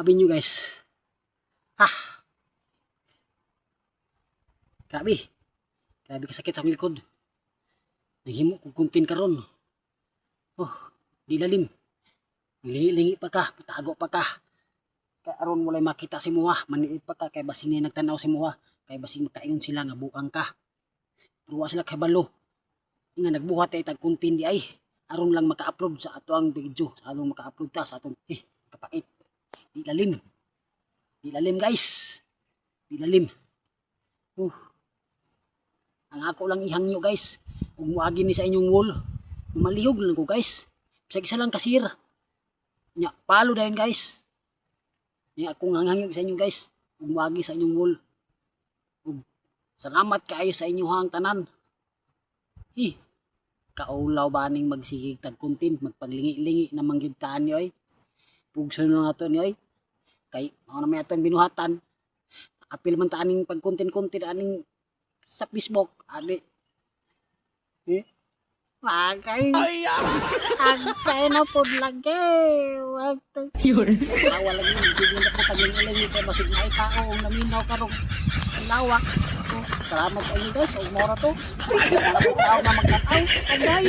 Abi nyo guys. Grabe. Grabe kasakit sa akong likod. Naghimo kong kuntin karon. Oh, di lalim. Lingi pa ka, pitago pa ka. Kaya aron walay makita si Muha, maniid pa ka, kay basing na nagtanaw si Muha. Kay basing makaingon sila nga buang ka. Pero wa sila kabalo. Nga nagbuhat ay tag kuntin di ay. Aron lang maka-upload sa ato ang video. Aron maka-upload ta sa atong kapait. Di lalim. Di lalim guys. Di lalim. Ang ako lang ihangyo guys. Kung muagi ni sa inyong wall. Malihog lang ko guys. Bisag isa lang kasira. Nya, palo dayon guys. Nya akong hangyo sa inyo guys. Kung muagi sa inyong wall. Salamat kayo sa inyong tanan. Kaulaw ba ning magsigig tag content, magpaglingi-lingi na manggidtaan niyo ay. Pugso na nato niyo ay. Kay mao na may atong binuhatan. Apil man ta aning pag-content aning sa Facebook ali. Bagay. Agay na po lagi. Wag to. Tawa lagi hindi na po taglingi-lingi kay basig na tao ang naminaw karong lawak. Salamat sa inyo guys. Ug mora to. Salamat tao na magkataw. Agay.